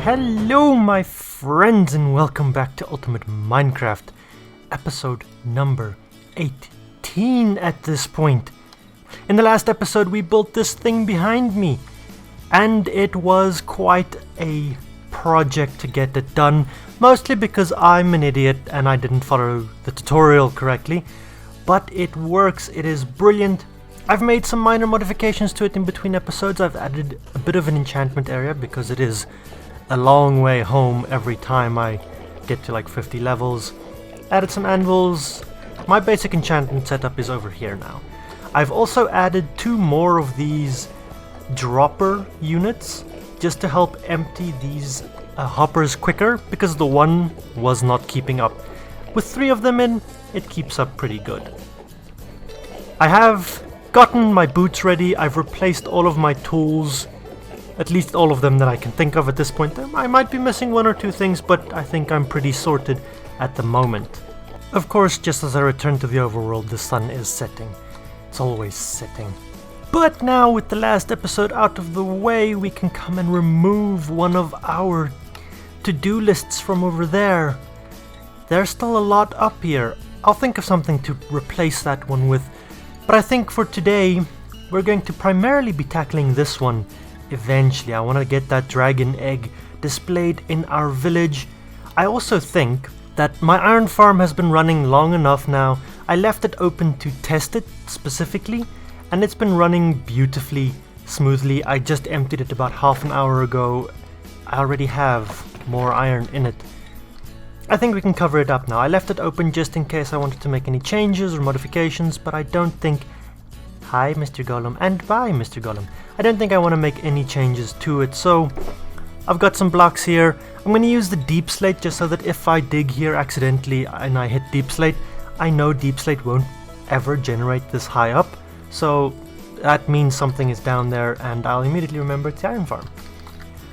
Hello my friends and welcome back to Ultimate Minecraft, episode number 18 at this point. In the last episode we built this thing behind me, and it was quite a project to get it done, mostly because I'm an idiot and I didn't follow the tutorial correctly, but it works, it is brilliant. I've made some minor modifications to it in between episodes. I've added a bit of an enchantment area because it is a long way home every time I get to like 50 levels. Added some anvils. My basic enchantment setup is over here now. I've also added 2 more of these dropper units just to help empty these hoppers quicker, because the one was not keeping up. With 3 of them in, it keeps up pretty good. I have gotten my boots ready. I've replaced all of my tools, at least all of them that I can think of at this point. I might be missing 1 or 2 things, but I think I'm pretty sorted at the moment. Of course, just as I return to the overworld, the sun is setting. It's always setting. But now, with the last episode out of the way, we can come and remove one of our to-do lists from over there. There's still a lot up here. I'll think of something to replace that one with. But I think for today, we're going to primarily be tackling this one. Eventually, I want to get that dragon egg displayed in our village. I also think that my iron farm has been running long enough now. I left it open to test it specifically, and it's been running beautifully, smoothly. I just emptied it about half an hour ago. I already have more iron in it. I think we can cover it up now. I left it open just in case I wanted to make any changes or modifications, but I don't think... Hi, Mr. Golem, and bye, Mr. Golem. I don't think I want to make any changes to it, so I've got some blocks here. I'm going to use the deep slate just so that if I dig here accidentally and I hit deep slate, I know deep slate won't ever generate this high up, so that means something is down there and I'll immediately remember it's the iron farm.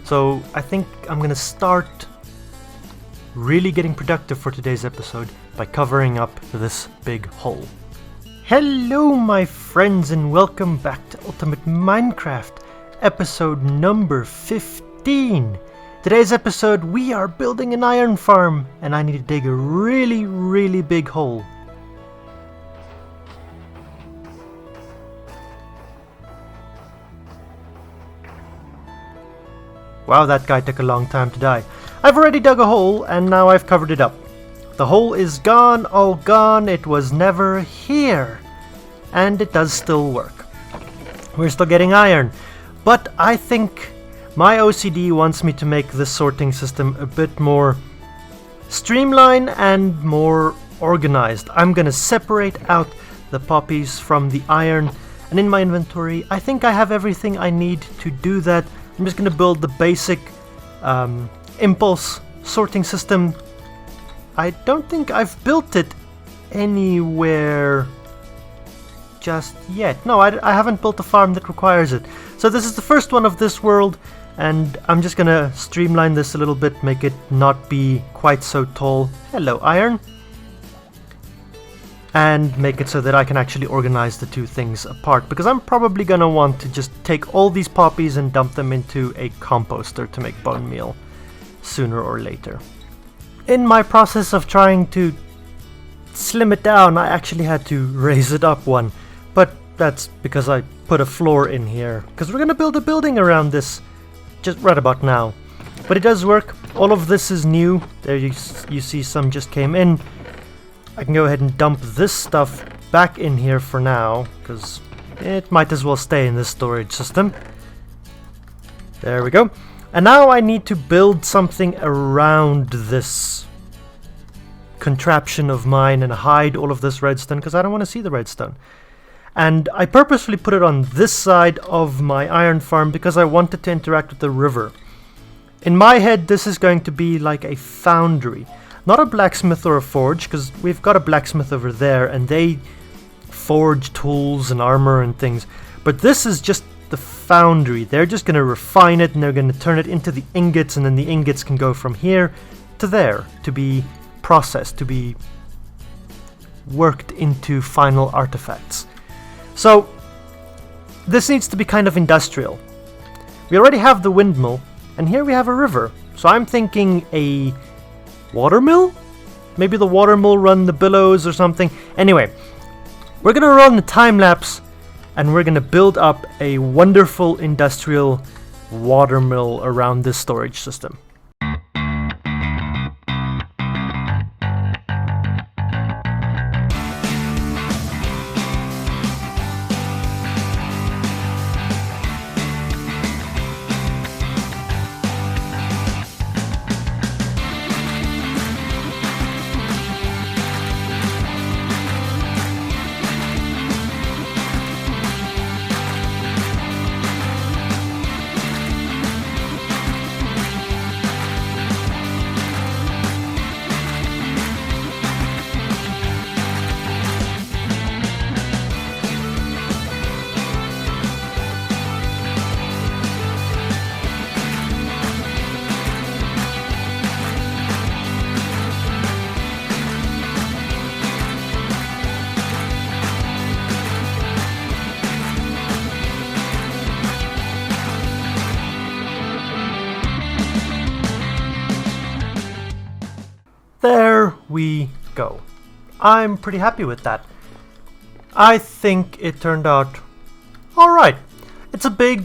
So I think I'm going to start really getting productive for today's episode by covering up this big hole. Hello my friends and welcome back to Ultimate Minecraft, episode number 15. Today's episode we are building an iron farm and I need to dig a really big hole. Wow, that guy took a long time to die. I've already dug a hole and now I've covered it up. The hole is gone, all gone, it was never here. And it does still work. We're still getting iron. But I think my OCD wants me to make this sorting system a bit more streamlined and more organized. I'm gonna separate out the poppies from the iron. And in my inventory, I think I have everything I need to do that. I'm just gonna build the basic impulse sorting system. I don't think I've built it anywhere just yet. No, I haven't built a farm that requires it. So this is the first one of this world, and I'm just gonna streamline this a little bit, make it not be quite so tall. Hello, iron. And make it so that I can actually organize the 2 things apart, because I'm probably gonna want to just take all these poppies and dump them into a composter to make bone meal sooner or later. In my process of trying to slim it down, I actually had to raise it up 1, but that's because I put a floor in here, because we're gonna build a building around this just right about now. But it does work. All of this is new. There you see some just came in. I can go ahead and dump this stuff back in here for now, because it might as well stay in this storage system. There we go. And now I need to build something around this contraption of mine and hide all of this redstone, because I don't want to see the redstone. And I purposefully put it on this side of my iron farm because I wanted to interact with the river. In my head, this is going to be like a foundry. Not a blacksmith or a forge, because we've got a blacksmith over there and they forge tools and armor and things. But this is just the foundry. They're just going to refine it and they're going to turn it into the ingots, and then the ingots can go from here to there to be processed, to be worked into final artifacts. So this needs to be kind of industrial. We already have the windmill, and here we have a river. So I'm thinking a watermill? Maybe the watermill run the billows or something. Anyway, we're gonna run the time lapse and we're gonna build up a wonderful industrial watermill around this storage system. There we go. I'm pretty happy with that. I think it turned out alright. It's a big...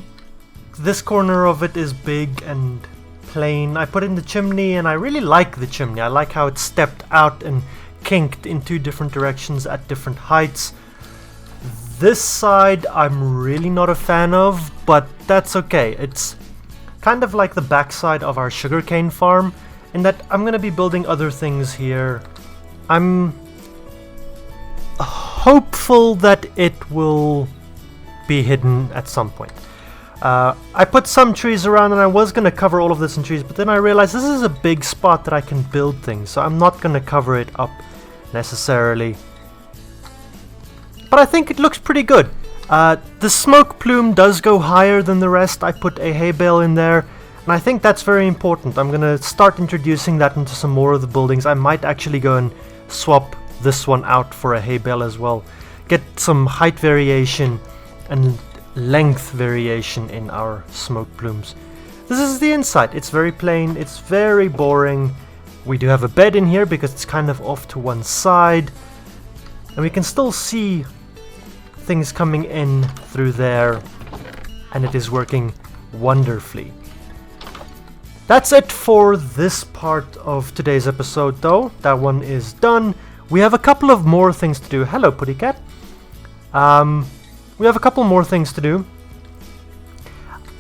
This corner of it is big and plain. I put in the chimney and I really like the chimney. I like how it stepped out and kinked in two different directions at different heights. This side I'm really not a fan of, but that's okay. It's kind of like the backside of our sugarcane farm, in that I'm going to be building other things here. I'm hopeful that it will be hidden at some point. I put some trees around and I was going to cover all of this in trees, but then I realized this is a big spot that I can build things, so I'm not going to cover it up necessarily. But I think it looks pretty good. The smoke plume does go higher than the rest. I put a hay bale in there. And I think that's very important. I'm going to start introducing that into some more of the buildings. I might actually go and swap this one out for a hay bale as well. Get some height variation and length variation in our smoke plumes. This is the inside. It's very plain. It's very boring. We do have a bed in here because it's kind of off to one side. And we can still see things coming in through there. And it is working wonderfully. That's it for this part of today's episode though. That one is done. We have a couple of more things to do. Hello, Puttycat. We have a couple more things to do.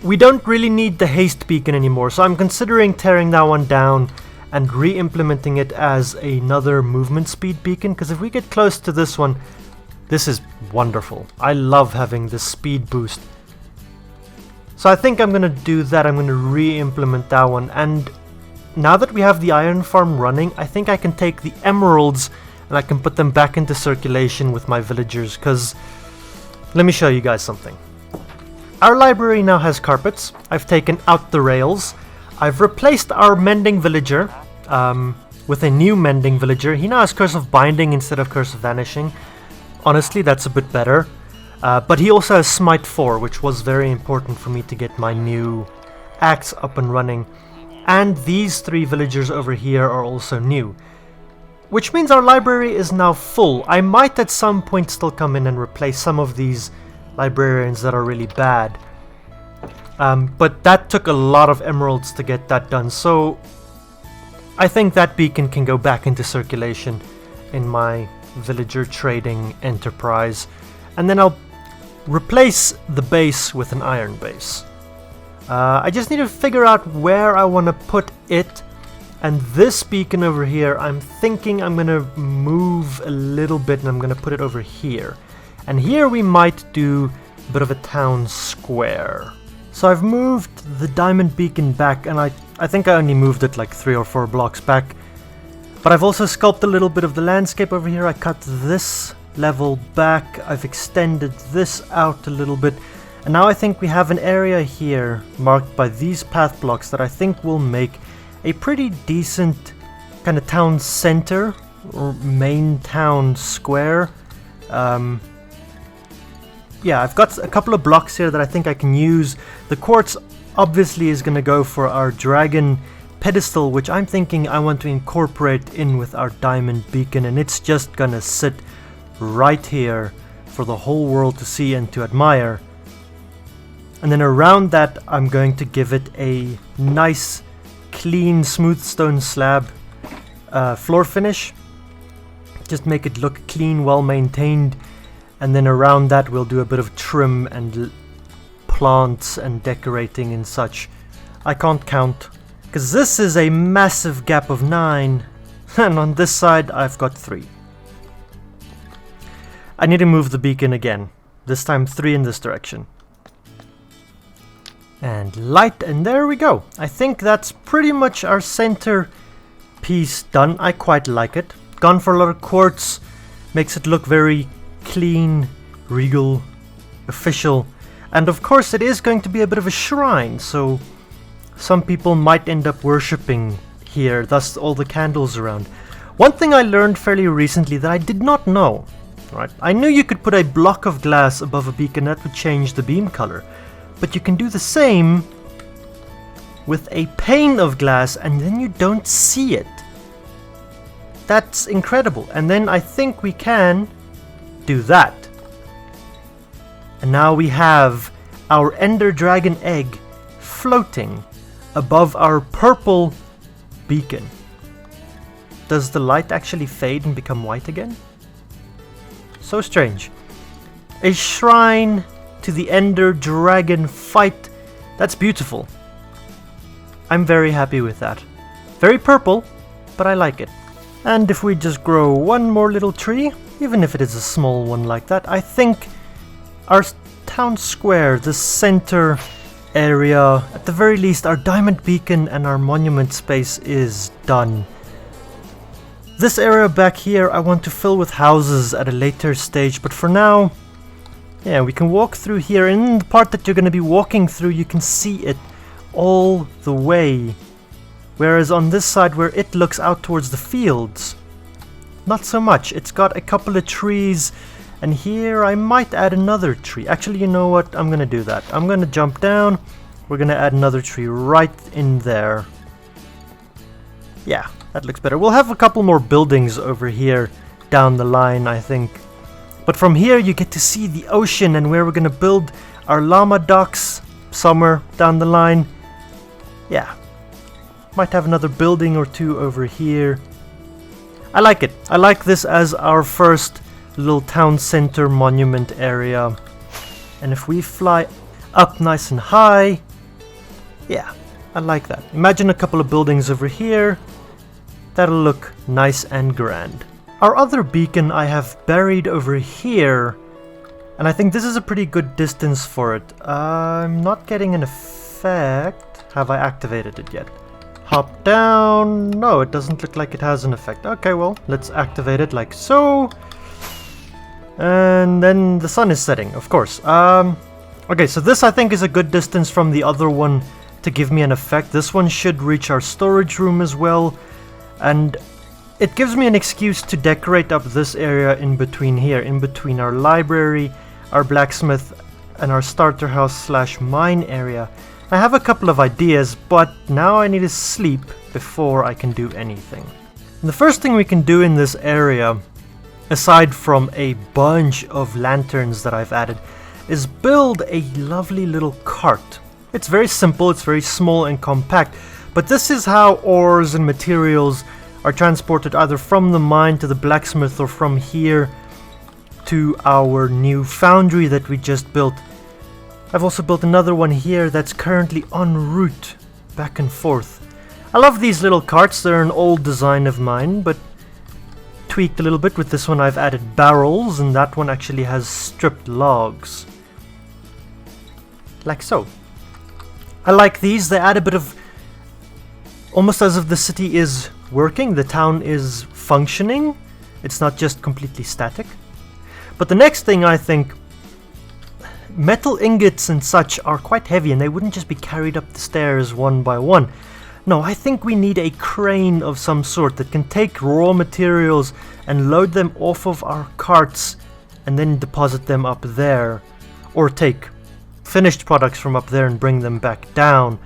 We don't really need the haste beacon anymore, so I'm considering tearing that one down and re-implementing it as another movement speed beacon, because if we get close to this one, this is wonderful. I love having this speed boost. So I think I'm going to do that. I'm going to re-implement that one. And now that we have the iron farm running, I think I can take the emeralds and I can put them back into circulation with my villagers. Because let me show you guys something. Our library now has carpets. I've taken out the rails. I've replaced our mending villager with a new mending villager. He now has Curse of Binding instead of Curse of Vanishing. Honestly, that's a bit better. But he also has Smite 4, which was very important for me to get my new axe up and running. And these three villagers over here are also new. Which means our library is now full. I might at some point still come in and replace some of these librarians that are really bad. But that took a lot of emeralds to get that done. So I think that beacon can go back into circulation in my villager trading enterprise. And then I'll replace the base with an iron base. I just need to figure out where I want to put it. And this beacon over here, I'm thinking I'm going to move a little bit and I'm going to put it over here. And here we might do a bit of a town square. So I've moved the diamond beacon back, and I think I only moved it like 3 or 4 blocks back. But I've also sculpted a little bit of the landscape over here. I cut this level back, I've extended this out a little bit, and now I think we have an area here marked by these path blocks that I think will make a pretty decent kind of town center or main town square. Yeah, I've got a couple of blocks here that I think I can use. The quartz obviously is going to go for our dragon pedestal, which I'm thinking I want to incorporate in with our diamond beacon, and it's just gonna sit right here for the whole world to see and to admire. And then around that I'm going to give it a nice clean smooth stone slab floor finish. Just make it look clean, well maintained, and then around that we'll do a bit of trim and plants and decorating and such. I can't count, because this is a massive gap of 9, and on this side I've got 3. I need to move the beacon again, this time 3 in this direction. And light, and there we go. I think that's pretty much our center piece done. I quite like it. Gone for a lot of quartz, makes it look very clean, regal, official. And of course it is going to be a bit of a shrine, so some people might end up worshipping here, thus all the candles around. One thing I learned fairly recently that I did not know, right? I knew you could put a block of glass above a beacon that would change the beam color. But you can do the same with a pane of glass and then you don't see it. That's incredible. And then I think we can do that. And now we have our Ender Dragon egg floating above our purple beacon. Does the light actually fade and become white again? So strange. A shrine to the Ender Dragon fight. That's beautiful. I'm very happy with that. Very purple, but I like it. And if we just grow one more little tree, even if it is a small one like that, I think our town square, the center area, at the very least our diamond beacon and our monument space is done. This area back here I want to fill with houses at a later stage, but for now, yeah, we can walk through here. In the part that you're going to be walking through, you can see it all the way. Whereas on this side where it looks out towards the fields, not so much. It's got a couple of trees, and here I might add another tree. Actually, you know what? I'm going to do that. I'm going to jump down. We're going to add another tree right in there. Yeah, that looks better. We'll have a couple more buildings over here down the line, I think. But from here you get to see the ocean and where we're going to build our llama docks somewhere down the line. Yeah. Might have another building or two over here. I like it. I like this as our first little town center monument area. And if we fly up nice and high, yeah, I like that. Imagine a couple of buildings over here. That'll look nice and grand. Our other beacon I have buried over here, and I think this is a pretty good distance for it. I'm not getting an effect. Have I activated it yet? Hop down. No, it doesn't look like it has an effect. Okay, well, let's activate it like so. And then the sun is setting, of course. Okay, so this I think is a good distance from the other one to give me an effect. This one should reach our storage room as well. And it gives me an excuse to decorate up this area in between here, in between our library, our blacksmith, and our starter house / mine area. I have a couple of ideas, but now I need to sleep before I can do anything. And the first thing we can do in this area, aside from a bunch of lanterns that I've added, is build a lovely little cart. It's very simple, it's very small and compact, but this is how ores and materials are transported either from the mine to the blacksmith or from here to our new foundry that we just built. I've also built another one here that's currently en route back and forth. I love these little carts. They're an old design of mine, but tweaked a little bit. With this one I've added barrels, and that one actually has stripped logs. Like so. I like these. They add a bit of, almost as if the city is working, the town is functioning. It's not just completely static. But the next thing, I think, metal ingots and such are quite heavy and they wouldn't just be carried up the stairs one by one. No, I think we need a crane of some sort that can take raw materials and load them off of our carts and then deposit them up there. Or take finished products from up there and bring them back down.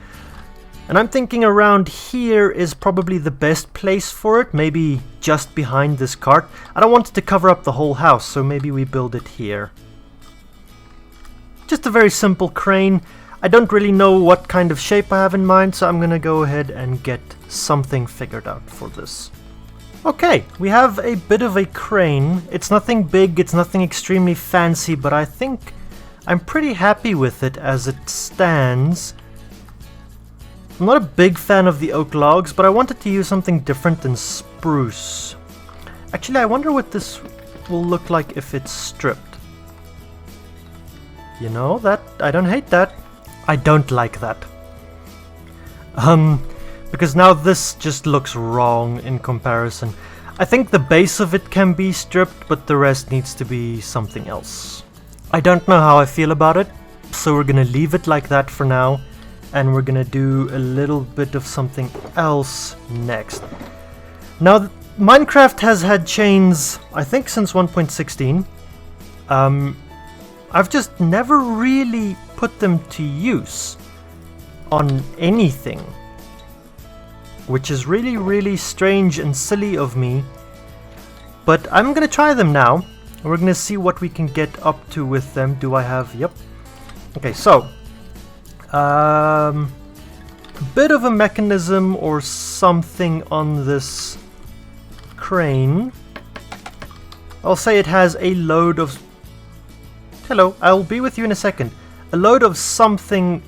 And I'm thinking around here is probably the best place for it, maybe just behind this cart. I don't want it to cover up the whole house, so maybe we build it here. Just a very simple crane. I don't really know what kind of shape I have in mind, so I'm gonna go ahead and get something figured out for this. Okay, we have a bit of a crane. It's nothing big, it's nothing extremely fancy, but I think I'm pretty happy with it as it stands. I'm not a big fan of the oak logs, but I wanted to use something different than spruce. Actually, I wonder what this will look like if it's stripped. You know, that I don't hate that. I don't like that. Because now this just looks wrong in comparison. I think the base of it can be stripped, but the rest needs to be something else. I don't know how I feel about it, so we're gonna leave it like that for now. And we're gonna do a little bit of something else next. Now, Minecraft has had chains, I think, since 1.16. I've just never really put them to use on anything, which is really, really strange and silly of me. But I'm gonna try them now. We're gonna see what we can get up to with them. Do I have... Yep. Okay, so... a bit of a mechanism or something on this crane. I'll say it has a load of... Hello, I'll be with you in a second. A load of something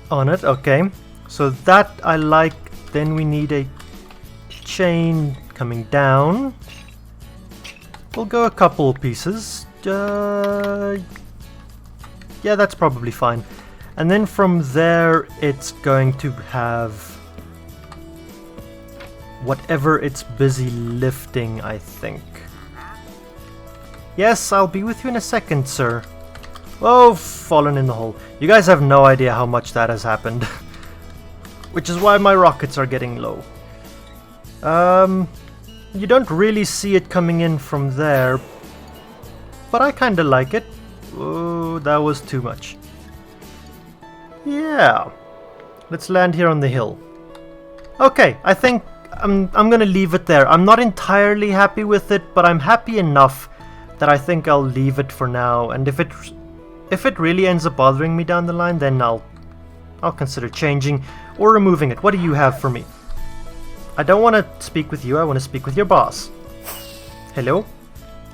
on it, okay. So that I like. Then we need a chain coming down. We'll go a couple pieces. Yeah, that's probably fine. And then from there, it's going to have whatever it's busy lifting, I think. Yes, I'll be with you in a second, sir. Oh, fallen in the hole. You guys have no idea how much that has happened. Which is why my rockets are getting low. You don't really see it coming in from there, but I kinda like it. Oh, that was too much. Yeah, let's land here on the hill. Okay, I think I'm gonna leave it there. I'm not entirely happy with it, but I'm happy enough that I think I'll leave it for now. And if it really ends up bothering me down the line, then I'll consider changing or removing it. What do you have for me? I don't want to speak with you. I want to speak with your boss. Hello.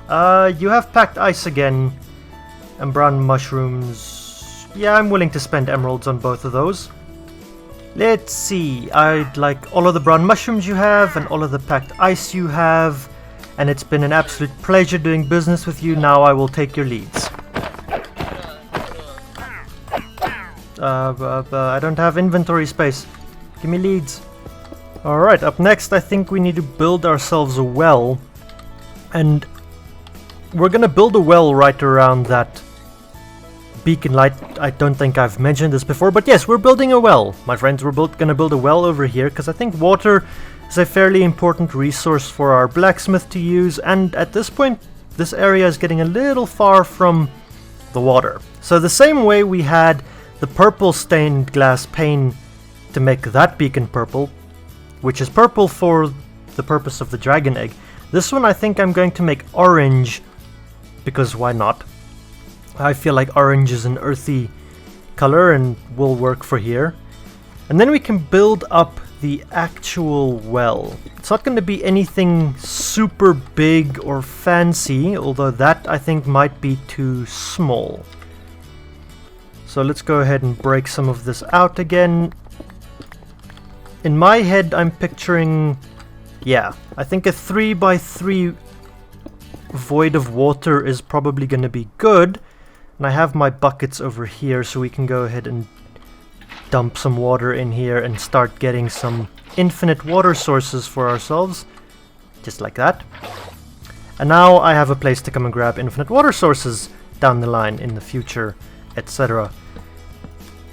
You have packed ice again, and brown mushrooms. Yeah, I'm willing to spend emeralds on both of those. Let's see, I'd like all of the brown mushrooms you have and all of the packed ice you have, and it's been an absolute pleasure doing business with you. Now I will take your leads. I don't have inventory space. Give me leads. Alright, up next I think we need to build ourselves a well, and we're gonna build a well right around that beacon light. I don't think I've mentioned this before, but yes, we're building a well. My friends, we're gonna build a well over here, because I think water is a fairly important resource for our blacksmith to use, and at this point, this area is getting a little far from the water. So the same way we had the purple stained glass pane to make that beacon purple, which is purple for the purpose of the dragon egg, this one I think I'm going to make orange, because why not? I feel like orange is an earthy color and will work for here. And then we can build up the actual well. It's not going to be anything super big or fancy, although that I think might be too small. So let's go ahead and break some of this out again. In my head I'm picturing, yeah, I think a 3x3 void of water is probably going to be good. And I have my buckets over here, so we can go ahead and dump some water in here and start getting some infinite water sources for ourselves. Just like that. And now I have a place to come and grab infinite water sources down the line in the future, etc.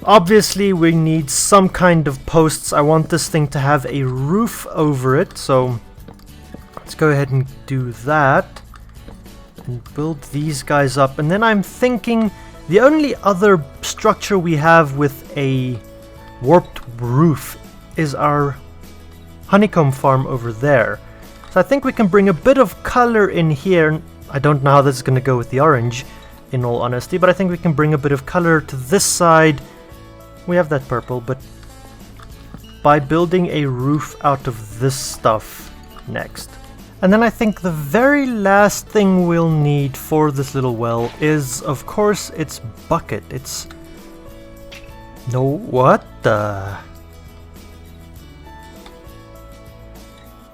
Obviously we need some kind of posts. I want this thing to have a roof over it, so let's go ahead and do that. And build these guys up. And then I'm thinking the only other structure we have with a warped roof is our honeycomb farm over there. So I think we can bring a bit of color in here. I don't know how this is going to go with the orange, in all honesty, but I think we can bring a bit of color to this side. We have that purple, but by building a roof out of this stuff next. And then I think the very last thing we'll need for this little well is, of course, its bucket. It's... No, what the...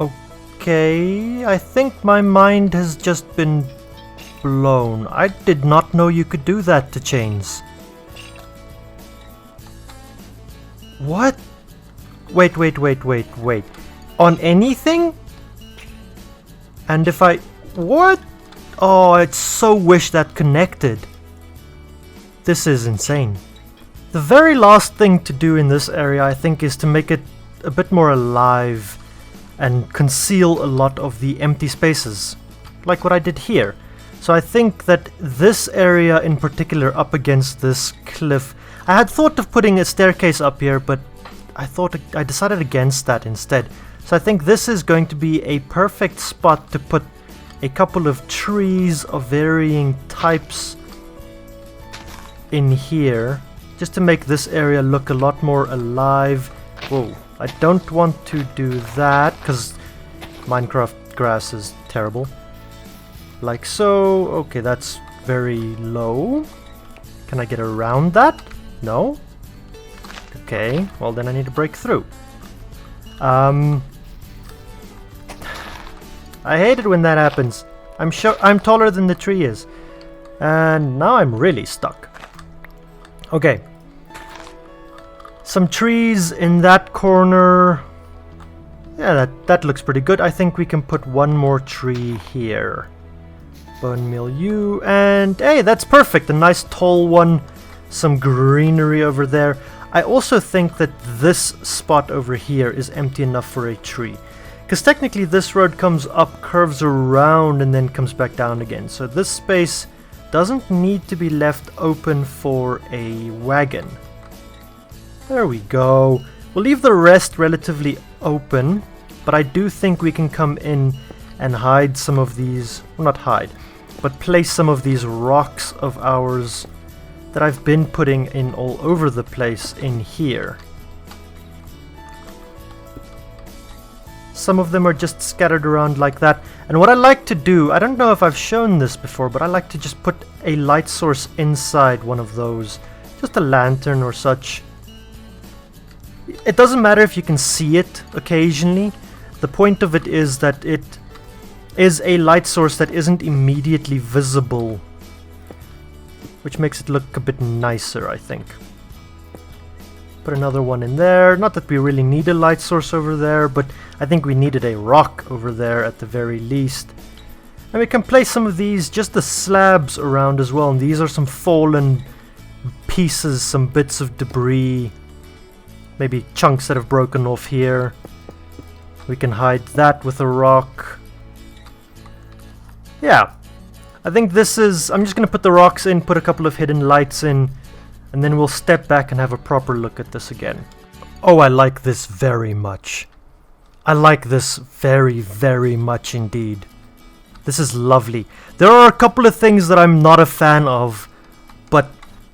Okay, I think my mind has just been blown. I did not know you could do that to chains. What? Wait. On anything? And if I... What? Oh, I so wish that connected. This is insane. The very last thing to do in this area, I think, is to make it a bit more alive and conceal a lot of the empty spaces, like what I did here. So I think that this area in particular up against this cliff, I had thought of putting a staircase up here, but I decided against that instead. So I think this is going to be a perfect spot to put a couple of trees of varying types in here, just to make this area look a lot more alive. Whoa, I don't want to do that because Minecraft grass is terrible. Like so. Okay, that's very low. Can I get around that? No? Okay, well then I need to break through. I hate it when that happens. I'm sure I'm taller than the tree is. And now I'm really stuck. Okay. Some trees in that corner. Yeah, that looks pretty good. I think we can put one more tree here. Bone milieu, and hey, that's perfect. A nice tall one. Some greenery over there. I also think that this spot over here is empty enough for a tree. Because technically this road comes up, curves around, and then comes back down again. So this space doesn't need to be left open for a wagon. There we go. We'll leave the rest relatively open, but I do think we can come in and hide some of these, well, not hide, but place some of these rocks of ours that I've been putting in all over the place in here. Some of them are just scattered around like that. And what I like to do, I don't know if I've shown this before, but I like to just put a light source inside one of those. Just a lantern or such. It doesn't matter if you can see it occasionally. The point of it is that it is a light source that isn't immediately visible, which makes it look a bit nicer, I think. Put another one in there. Not that we really need a light source over there, but I think we needed a rock over there at the very least. And we can place some of these, just the slabs around as well. And these are some fallen pieces, some bits of debris. Maybe chunks that have broken off here. We can hide that with a rock. Yeah. I think this is... I'm just going to put the rocks in, put a couple of hidden lights in, and then we'll step back and have a proper look at this again. Oh, I like this very much. I like this very, very much indeed. This is lovely. There are a couple of things that I'm not a fan of, but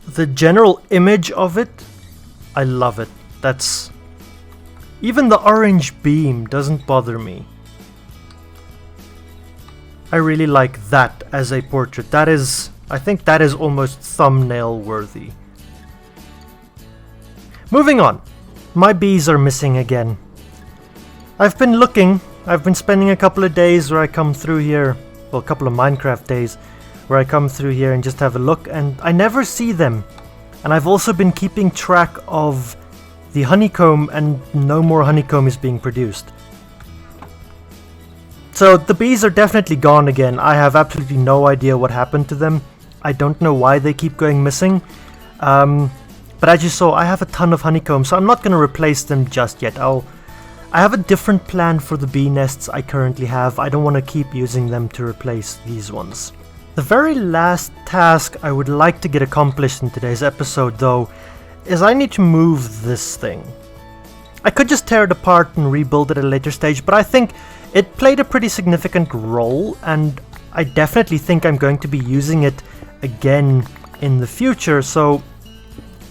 the general image of it, I love it. That's... Even the orange beam doesn't bother me. I really like that as a portrait. That is... I think that is almost thumbnail worthy. Moving on. My bees are missing again. I've been looking. I've been spending a couple of days where I come through here. Well, a couple of Minecraft days where I come through here and just have a look, and I never see them. And I've also been keeping track of the honeycomb, and no more honeycomb is being produced. So the bees are definitely gone again. I have absolutely no idea what happened to them. I don't know why they keep going missing. But as you saw, I have a ton of honeycomb, so I'm not going to replace them just yet. I have a different plan for the bee nests I currently have. I don't want to keep using them to replace these ones. The very last task I would like to get accomplished in today's episode, though, is I need to move this thing. I could just tear it apart and rebuild it at a later stage, but I think it played a pretty significant role, and I definitely think I'm going to be using it again in the future, so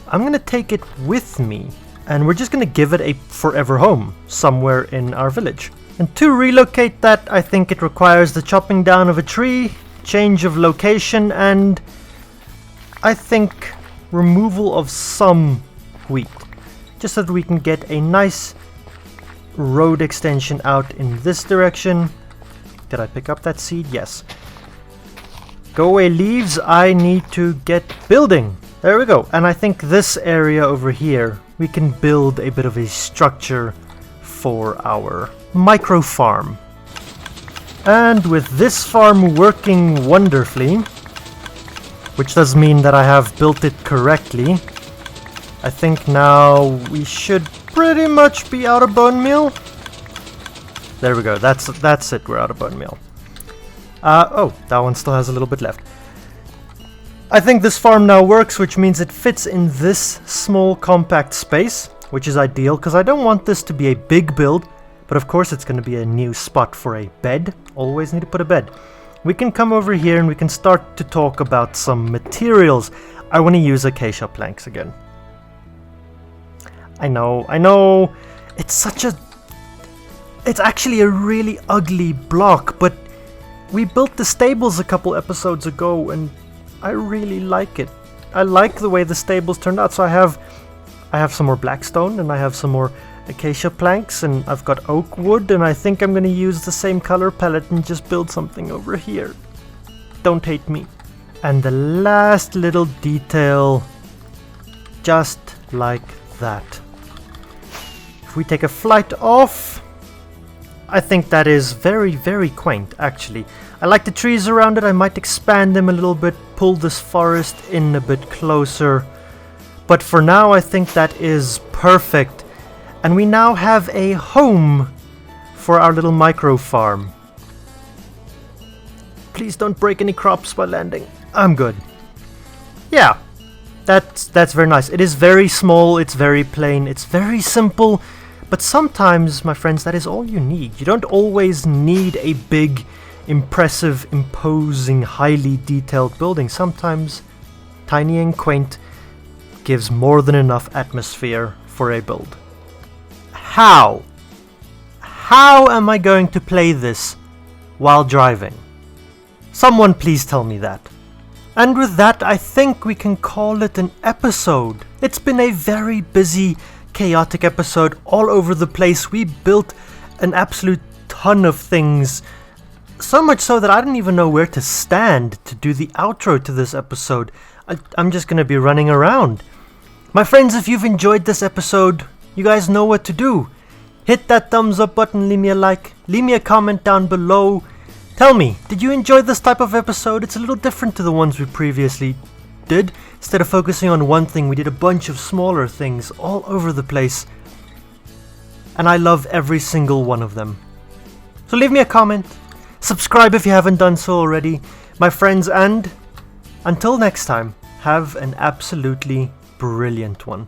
I'm going to take it with me, and we're just going to give it a forever home somewhere in our village. And to relocate that, I think it requires the chopping down of a tree, change of location, and I think removal of some wheat, just so that we can get a nice road extension out in this direction. Did I pick up that seed? Yes. Go away, leaves. I need to get building. There we go. And I think this area over here, we can build a bit of a structure for our micro farm. And with this farm working wonderfully, which does mean that I have built it correctly, I think now we should pretty much be out of bone meal. There we go. That's it. We're out of bone meal. Oh, that one still has a little bit left. I think this farm now works, which means it fits in this small compact space, which is ideal because I don't want this to be a big build, but of course it's going to be a new spot for a bed. Always need to put a bed. We can come over here and we can start to talk about some materials. I want to use acacia planks again. I know, it's actually a really ugly block, but we built the stables a couple episodes ago and I really like it. I like the way the stables turned out. So I have some more blackstone and I have some more acacia planks and I've got oak wood, and I think I'm going to use the same color palette and just build something over here. Don't hate me. And the last little detail, just like that. If we take a flight off, I think that is very, very quaint, actually. I like the trees around it. I might expand them a little bit, pull this forest in a bit closer. But for now, I think that is perfect. And we now have a home for our little micro farm. Please don't break any crops while landing. I'm good. Yeah, that's very nice. It is very small, it's very plain, it's very simple. But sometimes, my friends, that is all you need. You don't always need a big, impressive, imposing, highly detailed building. Sometimes tiny and quaint gives more than enough atmosphere for a build. How am I going to play this while driving? Someone please tell me that. And with that, I think we can call it an episode. It's been a very busy, chaotic episode all over the place. We built an absolute ton of things. So much so that I didn't even know where to stand to do the outro to this episode. I'm just going to be running around. My friends, if you've enjoyed this episode, you guys know what to do. Hit that thumbs up button, leave me a like, leave me a comment down below. Tell me, did you enjoy this type of episode? It's a little different to the ones we previously did. Instead of focusing on one thing, we did a bunch of smaller things all over the place. And I love every single one of them. So leave me a comment, subscribe if you haven't done so already. My friends, and until next time, have an absolutely brilliant one.